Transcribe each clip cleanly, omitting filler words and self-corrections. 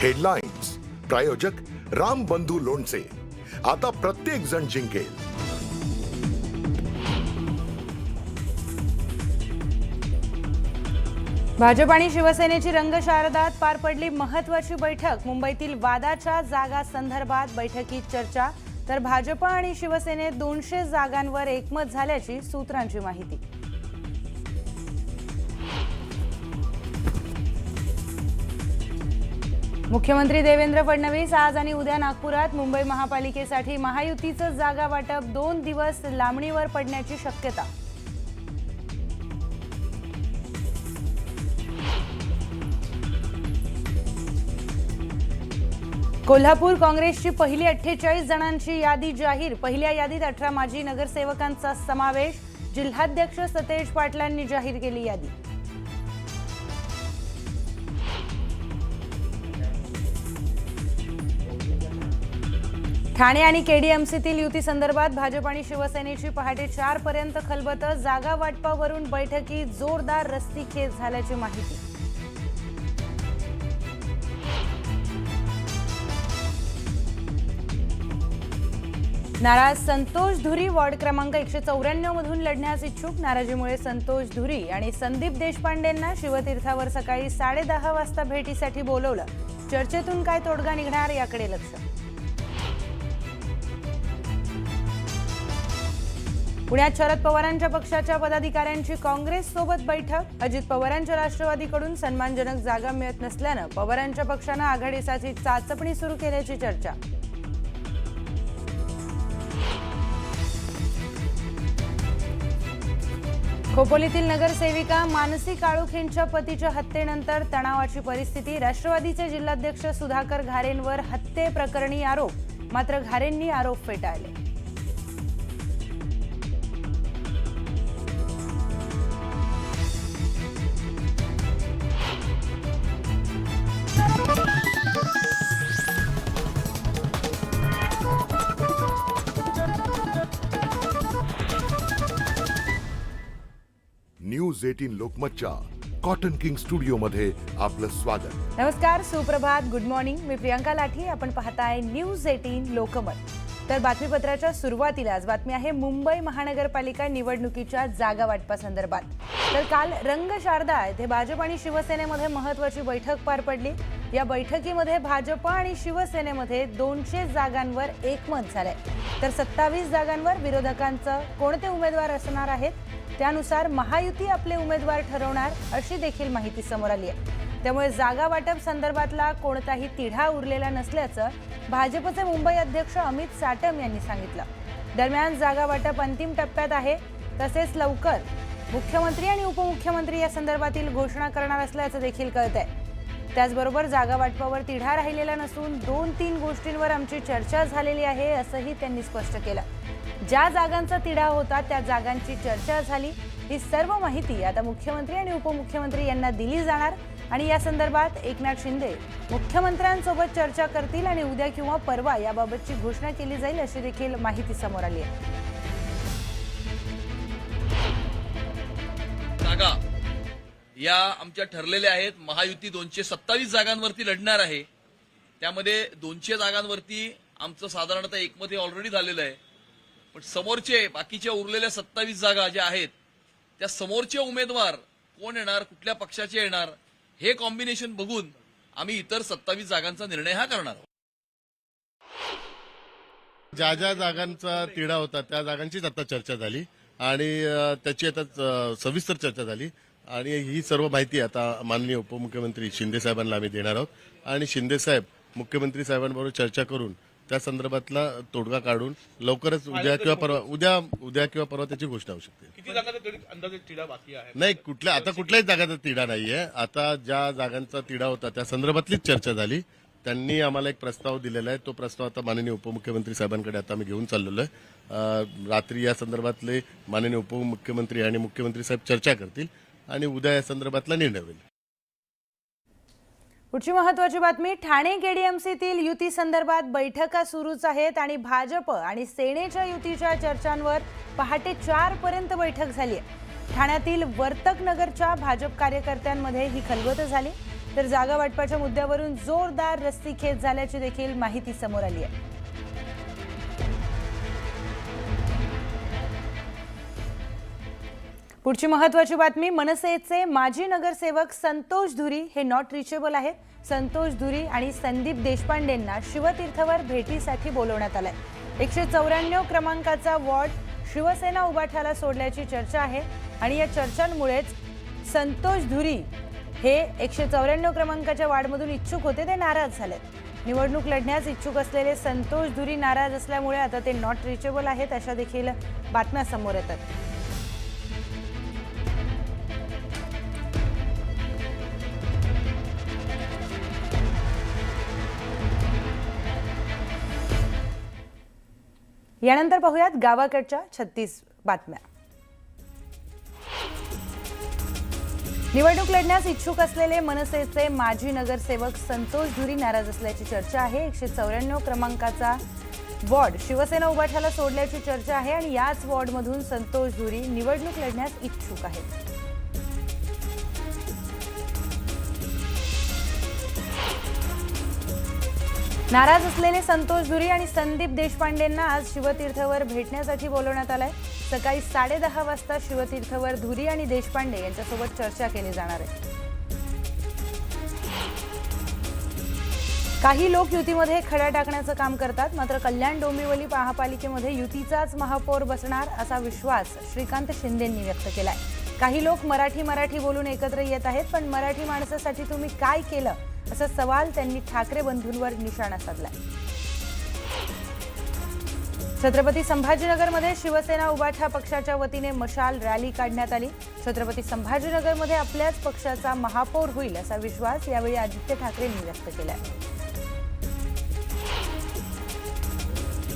Headlines प्रायोजक राम बंधू लोणचे. आता प्रत्येक जण जिंकेल. भाजप आणि शिवसेनेची रंगशारदात पार पडली महत्त्वाची बैठक. मुंबईतील वादाच्या जागा संदर्भात बैठकीत चर्चा. तर भाजप आणि शिवसेनेत 200 जागांवर एकमत झाल्याची सूत्रांची माहिती. मुख्यमंत्री देवेंद्र फडणवीस आज आणि उद्या नागपुरात. मुंबई महापालिकेसाठी महायुतीचं जागा वाटप 2 दिवस लांबणीवर पडण्याची शक्यता. कोल्हापूर काँग्रेसची पहिली 48 जणांची यादी जाहीर. पहिल्या यादीत 18 माजी नगरसेवकांचा समावेश. जिल्हाध्यक्ष सतेज पाटलांनी जाहीर केली यादी. ठाणे आणि केडीएमसीतील युती संदर्भात भाजप आणि शिवसेनेची पहाटे 4 पर्यंत खलबत. जागा वाटपावरून बैठकीत जोरदार रस्सीखेच झाल्याची माहिती. नाराज संतोष धुरी वॉर्ड क्रमांक 194 मधून लढण्यास इच्छुक. नाराजीमुळे संतोष धुरी आणि संदीप देशपांडेंना शिवतीर्थावर सकाळी 10:30 वाजता भेटीसाठी बोलवलं. चर्चेतून काय तोडगा निघणार याकडे लक्ष. पुण्यात शरद पवारांच्या पक्षाच्या पदाधिकाऱ्यांची काँग्रेससोबत बैठक. अजित पवारांच्या राष्ट्रवादीकडून सन्मानजनक जागा मिळत नसल्यानं पवारांच्या पक्षानं आघाडीसाठी चाचपणी सुरू केल्याची चर्चा. खोपोलीतील नगरसेविका मानसी काळुख यांच्या पतीच्या हत्येनंतर तणावाची परिस्थिती. राष्ट्रवादीचे जिल्हाध्यक्ष सुधाकर घारेंवर हत्येप्रकरणी आरोप. मात्र घारेंनी आरोप फेटाळले. न्यूज 18 लोकमतच्या कॉटन किंग स्टुडिओ मध्ये आपलं स्वागत. नमस्कार, सुप्रभात, गुड मॉर्निंग. मी प्रियंका लाठी. आपण पाहताय न्यूज 18 लोकमत. तर बातमीपत्राच्या सुरुवातीलाच बातमी आहे मुंबई महानगरपालिका निवडणुकीच्या जागा वाटपासंदर्भात. तर काल रंगशारदा येथे भाजप आणि शिवसेनेमध्ये महत्त्वाची बैठक पार पडली. या बैठकीमध्ये भाजप आणि शिवसेनेमध्ये 200 जागांवर एकमत झालंय. तर 27 जागांवर विरोधकांचं कोणते उमेदवार असणार आहेत त्यानुसार महायुती आपले उमेदवार ठरवणार अशी देखील माहिती समोर आली आहे. त्यामुळे जागा वाटप संदर्भातला कोणताही तिढा उरलेला नसल्याचं भाजपचे मुंबई अध्यक्ष अमित साटम यांनी सांगितलं. दरम्यान जागा वाटप अंतिम टप्प्यात आहे. तसेच लवकर मुख्यमंत्री आणि उपमुख्यमंत्री या संदर्भातील घोषणा करणार असल्याचं देखील कळतंय. त्याचबरोबर जागा वाटपावर तिढा राहिलेला नसून 2-3 गोष्टींवर आमची चर्चा झालेली आहे असंही त्यांनी स्पष्ट केलं. ज्या जागांचा तिढा होता त्या जागांची चर्चा झाली. ही सर्व माहिती आता मुख्यमंत्री आणि उपमुख्यमंत्री यांना दिली जाणार आणि या संदर्भात एकनाथ शिंदे मुख्यमंत्र्यांसोबत चर्चा करतील आणि उद्या किंवा परवा याबाबतची घोषणा केली जाईल अशी देखील माहिती समोर आली आहे. जागा या आमच्या ठरलेल्या आहेत. महायुती 227 जागांवरती लढणार आहे. त्यामध्ये 200 जागांवरती आमचं साधारणतः एकमत हे ऑलरेडी झालेलं आहे. पण समोरचे बाकीच्या उरलेल्या 27 जागा ज्या आहेत त्या समोरचे उमेदवार कोण येणार, कुठल्या पक्षाचे येणार हे कॉम्बिनेशन बघून आम्ही इतर 27 जागांचा निर्णय हा करणार आहोत. ज्या ज्या जागांचा तिढा होता त्या जागांचीच आता चर्चा झाली आणि त्याची आता सविस्तर चर्चा झाली आणि ही सर्व माहिती आता माननीय उपमुख्यमंत्री शिंदे साहेबांना आम्ही देणार आहोत आणि शिंदे साहेब मुख्यमंत्री साहेबांबरोबर चर्चा करून त्या संदर्भातला तोडगा काढून लवकरच उद्या किंवा परवा त्याची घोषणा होऊ शकते. किती जागांचा अंदाजे तिढा बाकी आहे? नाही, कुठल्याही जागांचा तिढा नाहीये. आता ज्या जागांचा तिढा होता त्या संदर्भातलीच चर्चा झाली. त्यांनी आम्हाला एक प्रस्ताव दिलेला आहे. तो प्रस्ताव आता माननीय उपमुख्यमंत्री साहेबांकडे आता आम्ही घेऊन चाललेलो आहे. रात्री या संदर्भातले माननीय उपमुख्यमंत्री आणि मुख्यमंत्री साहेब चर्चा करतील आणि उद्या या संदर्भातला निर्णय होईल. पुढची महत्त्वाची बातमी. ठाणे केडीएमसीतील युती संदर्भात बैठका सुरूच आहेत आणि भाजप आणि सेनेच्या युतीच्या चर्चांवर पहाटे 4 पर्यंत बैठक झाली आहे. ठाण्यातील वर्तक नगरच्या भाजप कार्यकर्त्यांमध्ये ही खलबत झाली. तर जागा वाटपाच्या मुद्द्यावरून जोरदार रस्सीखेच झाल्याची देखील माहिती समोर आली आहे. पुढची महत्त्वाची बातमी, मनसेचे माजी नगरसेवक संतोष धुरी हे नॉट रिचेबल आहेत. संतोष धुरी आणि संदीप देशपांडेंना शिवतीर्थवर भेटीसाठी बोलवण्यात आलंय. 194 क्रमांकाचा वॉर्ड शिवसेना उभाठ्याला सोडल्याची चर्चा आहे आणि या चर्चांमुळेच संतोष धुरी हे 194 क्रमांकाच्या वॉर्डमधून इच्छुक होते, ते नाराज झाले. निवडणूक लढण्यास इच्छुक असलेले संतोष धुरी नाराज असल्यामुळे आता ते नॉट रिचेबल आहेत, अशा देखील बातम्या समोर येतात. यानंतर पाहूयात गावाकडच्या 36 बातम्या. निवडणूक लढण्यास इच्छुक असलेले मनसेचे माजी नगरसेवक संतोष धुरी नाराज असल्याची चर्चा आहे. 194 क्रमांकाचा वॉर्ड शिवसेना उभाठ्याला सोडल्याची चर्चा आहे आणि याच वॉर्डमधून संतोष धुरी निवडणूक लढण्यास इच्छुक आहेत. नाराज असलेले संतोष धुरी आणि संदीप देशपांडेंना आज शिवतीर्थवर भेटण्यासाठी बोलवण्यात आलंय. सकाळी 10:30 वाजता शिवतीर्थवर धुरी आणि देशपांडे यांच्यासोबत चर्चा केली जाणार आहे. काही लोक युतीमध्ये खड्या टाकण्याचं काम करतात, मात्र कल्याण डोंबिवली महापालिकेमध्ये युतीचाच महापौर बसणार असा विश्वास श्रीकांत शिंदेंनी व्यक्त केलाय. काही लोक मराठी बोलून एकत्र येत आहेत, पण मराठी माणसासाठी तुम्ही काय केलं असा सवाल त्यांनी ठाकरे बंधूंवर निशाणा साधलाय. छत्रपती संभाजीनगरमध्ये शिवसेना उभाठा पक्षाच्या वतीने मशाल रॅली काढण्यात आली. छत्रपती संभाजीनगरमध्ये आपल्याच पक्षाचा महापौर होईल असा विश्वास यावेळी आदित्य ठाकरेंनी व्यक्त केलाय.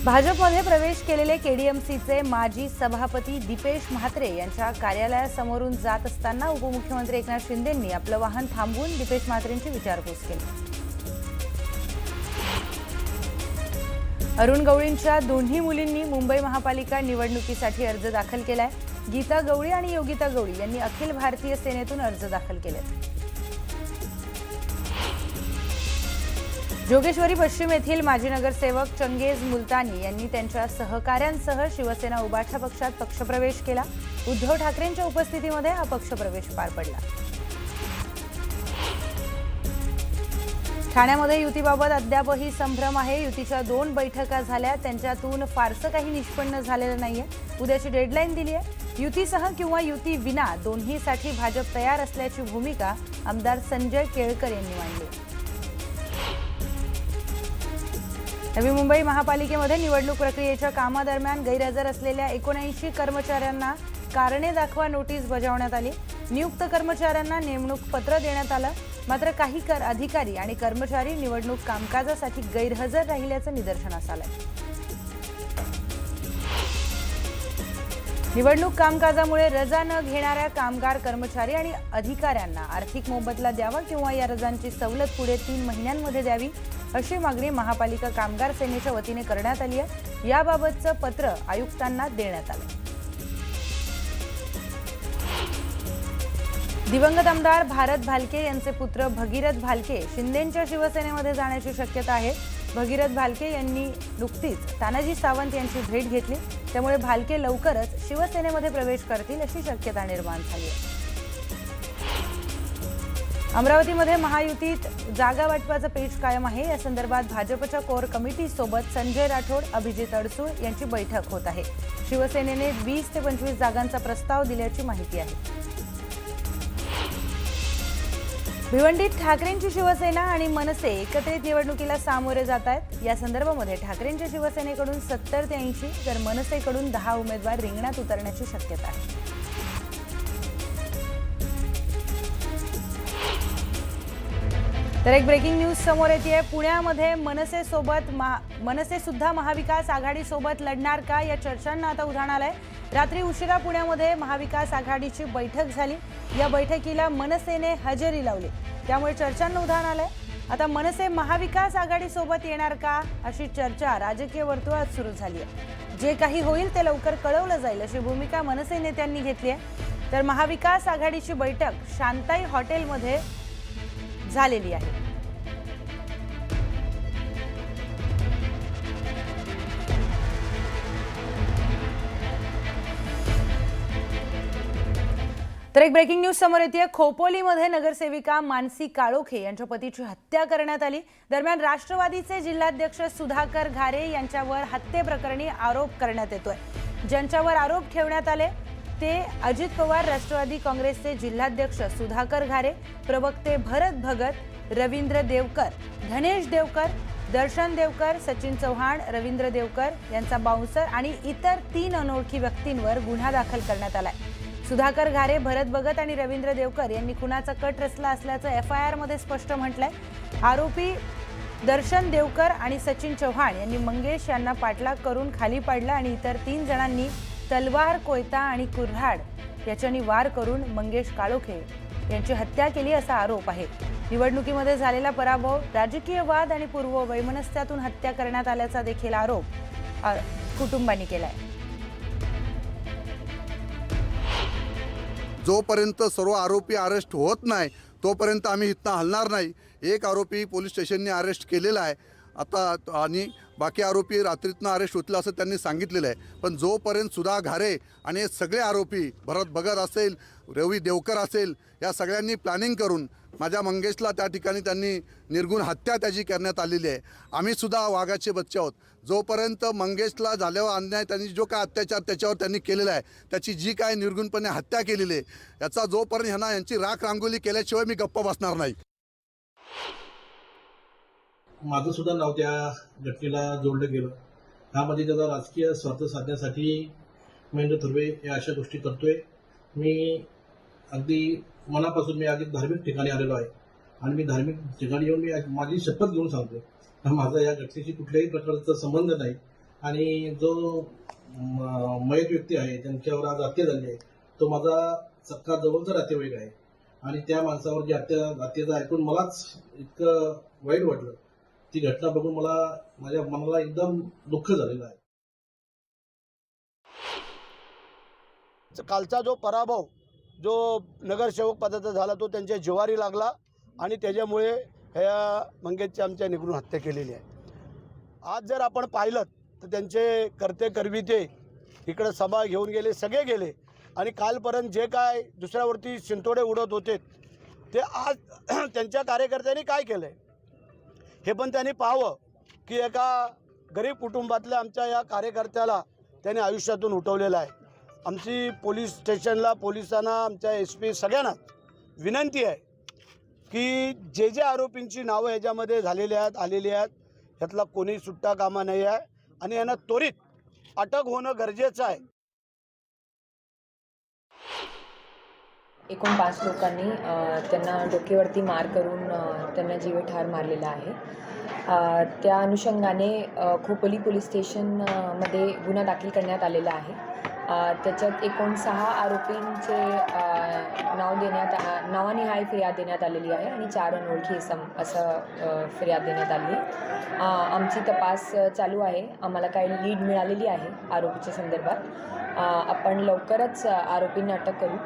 भाजपमध्ये प्रवेश केलेले केडीएमसीचे माजी सभापती दीपेश म्हात्रे यांच्या कार्यालयासमोरून जात असताना उपमुख्यमंत्री एकनाथ शिंदेंनी आपलं वाहन थांबवून दीपेश म्हात्रेंची विचारपूस केली. अरुण गवळींच्या दोन्ही मुलींनी मुंबई महापालिका निवडणुकीसाठी अर्ज दाखल केलाय. गीता गवळी आणि योगिता गवळी यांनी अखिल भारतीय सेनेतून अर्ज दाखल केलेत. जोगेश्वरी पश्चिम येथील माजी नगरसेवक चंगेज मुलतानी यांनी त्यांच्या सहकाऱ्यांसह शिवसेना उभाठा पक्षात पक्षप्रवेश केला. उद्धव ठाकरेंच्या उपस्थितीमध्ये हा पक्षप्रवेश पार पडला. ठाण्यामध्ये युतीबाबत अद्यापही संभ्रम आहे. युतीच्या 2 बैठका झाल्या, त्यांच्यातून फारसं काही निष्पन्न झालेलं नाहीये. उद्याची डेडलाईन दिली आहे. युतीसह किंवा युती विना दोन्हीसाठी भाजप तयार असल्याची भूमिका आमदार संजय केळकर यांनी मांडली. नवी मुंबई महापालिकेमध्ये निवडणूक प्रक्रियेच्या कामादरम्यान गैरहजर असलेल्या 79 कर्मचाऱ्यांना कारणे दाखवा नोटीस बजावण्यात आली. नियुक्त कर्मचाऱ्यांना नेमणूक पत्र देण्यात आलं, मात्र काही अधिकारी आणि कर्मचारी निवडणूक कामकाजासाठी गैरहजर राहिल्याचं निदर्शनास आलंय. निवडणूक कामकाजामुळे रजा न घेणाऱ्या कामगार, कर्मचारी आणि अधिकाऱ्यांना आर्थिक मोबदला द्यावा किंवा या रजांची सवलत पुढे 3 महिन्यांमध्ये द्यावी अशी मागणी महापालिका कामगार सेनेच्या वतीने करण्यात आली आहे. याबाबतचं पत्र आयुक्तांना देण्यात आलं. दिवंगत आमदार भारत भालके यांचे पुत्र भगीरथ भालके शिंदेंच्या शिवसेनेमध्ये जाण्याची शक्यता आहे. भगीरथ भालके यांनी नुकतीच तानाजी सावंत यांची भेट घेतली, त्यामुळे भालके लवकरच शिवसेनेमध्ये प्रवेश करतील अशी शक्यता निर्माण झाली आहे. अमरावतीमध्ये महायुतीत जागा वाटपाचं पेच कायम आहे. या संदर्भात भाजपच्या कोर कमिटी सोबत संजय राठोड, अभिजित अडसूळ यांची बैठक होत आहे. शिवसेनेने 20 ते 25 जागांचा प्रस्ताव दिल्याची माहिती आहे. भिवंडीत ठाकरेंची शिवसेना आणि मनसे एकत्रित निवडणुकीला सामोरे जात आहेत. या संदर्भामध्ये ठाकरेंच्या शिवसेनेकडून 70 ते 80 तर मनसेकडून 10 उमेदवार रिंगणात उतरण्याची शक्यता आहे. तर एक ब्रेकिंग न्यूज समोर येते. पुण्यामध्ये मनसे सुद्धा महाविकास आघाडीसोबत लढणार का या चर्चांना आता उधाण आलंय. रात्री उशिरा पुण्यामध्ये महाविकास आघाडीची बैठक झाली. या बैठकीला मनसेने हजेरी लावली, त्यामुळे चर्चांना उधाण आलंय. आता मनसे महाविकास आघाडीसोबत येणार का अशी चर्चा राजकीय वर्तुळात सुरू झाली आहे. जे काही होईल ते लवकर कळवलं जाईल अशी भूमिका मनसे नेत्यांनी घेतली आहे. तर महाविकास आघाडीची बैठक शांताई हॉटेलमध्ये झालेली आहे. तर एक ब्रेकिंग न्यूज समोर येते. खोपोलीमध्ये नगरसेविका मानसी काळोखे यांच्या पतीची हत्या करण्यात आली. दरम्यान राष्ट्रवादीचे जिल्हाध्यक्ष सुधाकर घारे यांच्यावर हत्येप्रकरणी आरोप करण्यात येतोय. ज्यांच्यावर आरोप ठेवण्यात आले ते अजित पवार, राष्ट्रवादी काँग्रेसचे जिल्हाध्यक्ष सुधाकर घारे, प्रवक्ते भरत भगत, रवींद्र देवकर, धनेश देवकर, दर्शन देवकर, सचिन चव्हाण, रवींद्र देवकर यांचा बाउन्सर आणि इतर 3 अनोळखी व्यक्तींवर गुन्हा दाखल करण्यात आलाय. सुधाकर घारे, भरत भगत आणि रवींद्र देवकर यांनी खुनाचा कट रचला असल्याचं FIR मध्ये स्पष्ट म्हटलंय. आरोपी दर्शन देवकर आणि सचिन चव्हाण यांनी मंगेश यांना पाठलाग करून खाली पाडलं आणि इतर 3 जणांनी तलवार, कोयता आणि कुऱ्हाड याच्यानी वार करून मंगेश काळोखे यांची हत्या केली असा आरोप आहे. निवडणुकीमध्ये झालेला पराभव, राजकीय वाद आणि पूर्व वैमनस्यातून हत्या करण्यात आल्याचा देखील आरोप कुटुंबांनी केलाय. जोपर्यंत सर्व आरोपी अरेस्ट होत नाही तोपर्यंत आम्ही इथनं हलणार नाही. एक आरोपी पोलीस स्टेशनने अरेस्ट केलेला आहे आता आणि बाकी आरोपी रात्रीतनं अरेस्ट होतील असं त्यांनी सांगितलेलं आहे. पण जोपर्यंत सुधा घारे आणि हे सगळे आरोपी, भरत भगत असेल, रवी देवकर असेल, या सगळ्यांनी प्लॅनिंग करून माझ्या मंगेशला त्या ठिकाणी त्यांनी निर्गुण हत्या त्याची करण्यात आलेली आहे. आम्ही सुद्धा वाघाचे बच्चे आहोत. जोपर्यंत मंगेशला झाल्यावर अन्याय, त्यांनी जो काय अत्याचार त्याच्यावर त्यांनी केलेला आहे, त्याची जी काय निर्गुणपणे हत्या केलेली आहे, याचा जोपर्यंत ह्यांना यांची राख रांगोली केल्याशिवाय मी गप्प बसणार नाही. माझं सुद्धा नाव त्या घटनेला जोडलं गेलं. ह्यामध्ये त्याचा राजकीय स्वार्थ साधण्यासाठी महेंद्र थुर्वे या अशा गोष्टी करतोय. मी अगदी मनापासून मी अगदी धार्मिक ठिकाणी आलेलो आहे आणि मी धार्मिक ठिकाणी येऊन मी माझी शपथ घेऊन सांगतो, माझा या घटनेशी कुठल्याही प्रकारचा संबंध नाही. आणि जो मयत व्यक्ती आहे ज्यांच्यावर आज हत्या झाली आहे तो माझा सख्खा जवळचा नातेवाईक आहे आणि त्या माणसावर जी हत्याचं ऐकून मलाच इतकं वाईट वाटलं. ती घटना बघून माझ्या मनाला एकदम दुःख झालेलं आहे. कालचा जो पराभव जो नगरसेवक पदाचा झाला तो त्यांच्या जिव्हारी लागला आणि त्याच्यामुळे ह्या मंगेशची आमच्या निघून हत्या केलेली आहे. आज जर आपण पाहिलं तर त्यांचे कर्ते करविते इकडे सभा घेऊन गेले, सगळे गेले आणि कालपर्यंत जे काय दुसऱ्यावरती शिंतोडे उडत होते ते आज त्यांच्या कार्यकर्त्यांनी काय केलं हे पण त्यांनी पाहावं की एका गरीब कुटुंबातल्या आमच्या या कार्यकर्त्याला त्यांनी आयुष्यातून उठवलेलं आहे. आमची पोलीस स्टेशनला, पोलिसांना, आमच्या SP सगळ्यांना विनंती आहे की जे जे आरोपींची नावं ह्याच्यामध्ये झालेली आहेत, आलेली आहेत, ह्यातला कोणी सुट्टा कामा नाही आहे आणि यांना त्वरित अटक होणं गरजेचं आहे. एकूण 5 लोकांनी त्यांना डोक्यावरती मार करून त्यांना जीवेठार मारलेला आहे. त्या अनुषंगाने खोपोली पोलीस स्टेशनमध्ये गुन्हा दाखल करण्यात आलेला आहे. त्याच्यात एकूण 6 आरोपींचे नावानिहाय फिर्याद देण्यात आलेली आहे आणि 4 अनोळखी असं फिर्याद देण्यात आली आहे. आमची तपास चालू आहे. आम्हाला काही लीड मिळालेली आहे आरोपीच्या संदर्भात. आपण लवकरच आरोपींना अटक करू.